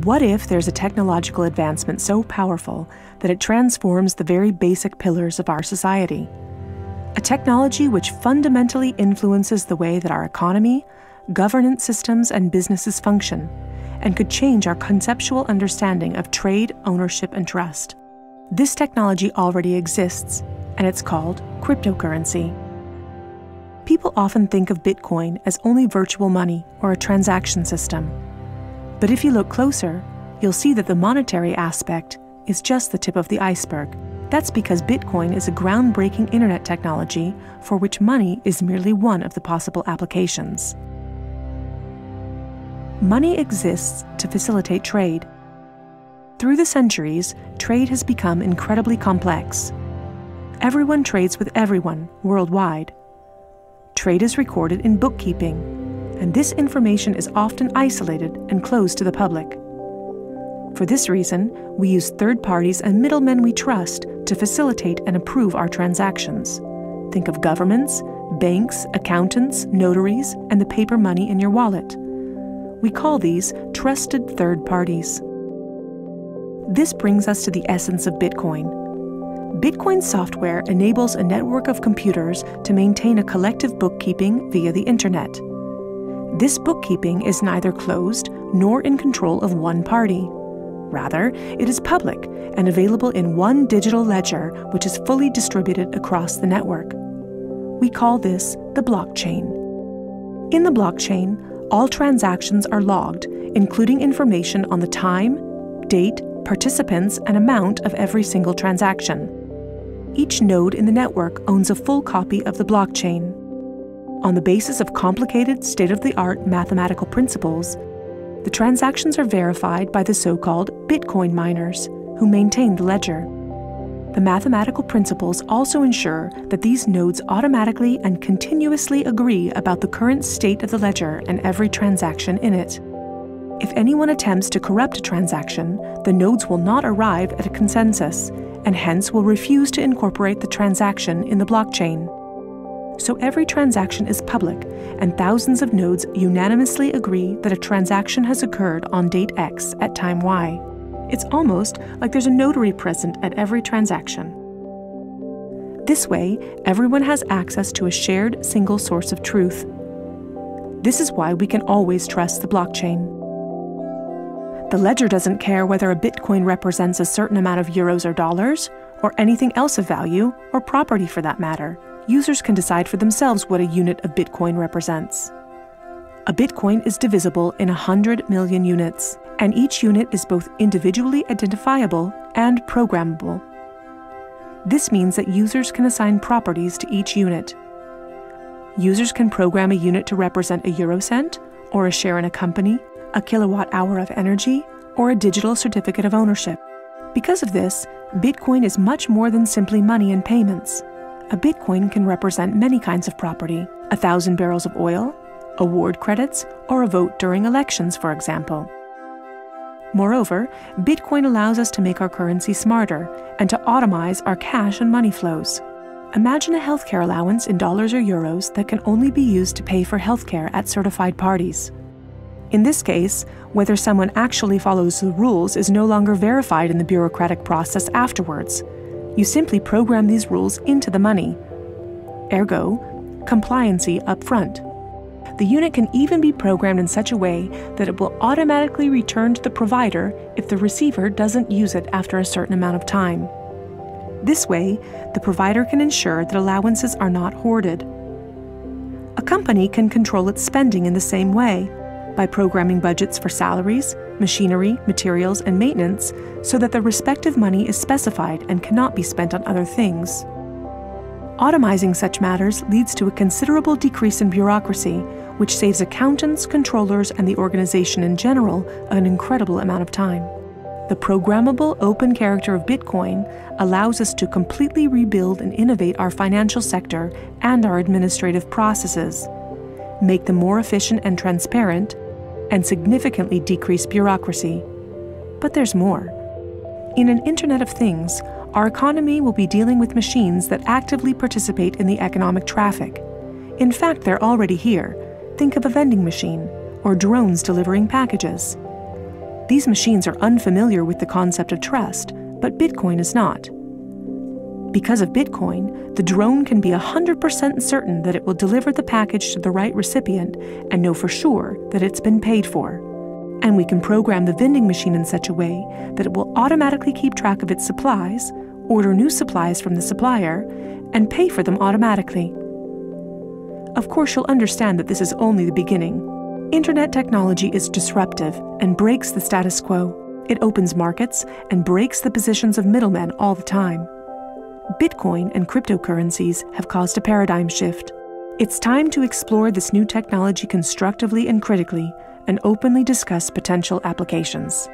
What if there's a technological advancement so powerful that it transforms the very basic pillars of our society? A technology which fundamentally influences the way that our economy, governance systems, and businesses function, and could change our conceptual understanding of trade, ownership, and trust. This technology already exists, and it's called cryptocurrency. People often think of Bitcoin as only virtual money or a transaction system. But if you look closer, you'll see that the monetary aspect is just the tip of the iceberg. That's because Bitcoin is a groundbreaking internet technology for which money is merely one of the possible applications. Money exists to facilitate trade. Through the centuries, trade has become incredibly complex. Everyone trades with everyone worldwide. Trade is recorded in bookkeeping, and this information is often isolated and closed to the public. For this reason, we use third parties and middlemen we trust to facilitate and approve our transactions. Think of governments, banks, accountants, notaries, and the paper money in your wallet. We call these trusted third parties. This brings us to the essence of Bitcoin. Bitcoin software enables a network of computers to maintain a collective bookkeeping via the internet. This bookkeeping is neither closed nor in control of one party. Rather, it is public and available in one digital ledger which is fully distributed across the network. We call this the blockchain. In the blockchain, all transactions are logged, including information on the time, date, participants, and amount of every single transaction. Each node in the network owns a full copy of the blockchain. On the basis of complicated, state-of-the-art mathematical principles, the transactions are verified by the so-called Bitcoin miners, who maintain the ledger. The mathematical principles also ensure that these nodes automatically and continuously agree about the current state of the ledger and every transaction in it. If anyone attempts to corrupt a transaction, the nodes will not arrive at a consensus, and hence will refuse to incorporate the transaction in the blockchain. So every transaction is public, and thousands of nodes unanimously agree that a transaction has occurred on date X at time Y. It's almost like there's a notary present at every transaction. This way, everyone has access to a shared single source of truth. This is why we can always trust the blockchain. The ledger doesn't care whether a Bitcoin represents a certain amount of euros or dollars, or anything else of value, or property for that matter. Users can decide for themselves what a unit of Bitcoin represents. A Bitcoin is divisible in 100 million units, and each unit is both individually identifiable and programmable. This means that users can assign properties to each unit. Users can program a unit to represent a eurocent, or a share in a company, a kilowatt-hour of energy, or a digital certificate of ownership. Because of this, Bitcoin is much more than simply money and payments. A Bitcoin can represent many kinds of property: 1,000 barrels of oil, award credits, or a vote during elections, for example. Moreover, Bitcoin allows us to make our currency smarter and to automize our cash and money flows. Imagine a healthcare allowance in dollars or euros that can only be used to pay for healthcare at certified parties. In this case, whether someone actually follows the rules is no longer verified in the bureaucratic process afterwards. You simply program these rules into the money. Ergo, compliancy up front. The unit can even be programmed in such a way that it will automatically return to the provider if the receiver doesn't use it after a certain amount of time. This way, the provider can ensure that allowances are not hoarded. A company can control its spending in the same way, by programming budgets for salaries, machinery, materials, and maintenance so that the respective money is specified and cannot be spent on other things. Automizing such matters leads to a considerable decrease in bureaucracy, which saves accountants, controllers, and the organization in general an incredible amount of time. The programmable open character of Bitcoin allows us to completely rebuild and innovate our financial sector and our administrative processes, make them more efficient and transparent, and significantly decrease bureaucracy. But there's more. In an Internet of Things, our economy will be dealing with machines that actively participate in the economic traffic. In fact, they're already here. Think of a vending machine, or drones delivering packages. These machines are unfamiliar with the concept of trust, but Bitcoin is not. Because of Bitcoin, the drone can be 100% certain that it will deliver the package to the right recipient and know for sure that it's been paid for. And we can program the vending machine in such a way that it will automatically keep track of its supplies, order new supplies from the supplier, and pay for them automatically. Of course, you'll understand that this is only the beginning. Internet technology is disruptive and breaks the status quo. It opens markets and breaks the positions of middlemen all the time. Bitcoin and cryptocurrencies have caused a paradigm shift. It's time to explore this new technology constructively and critically, and openly discuss potential applications.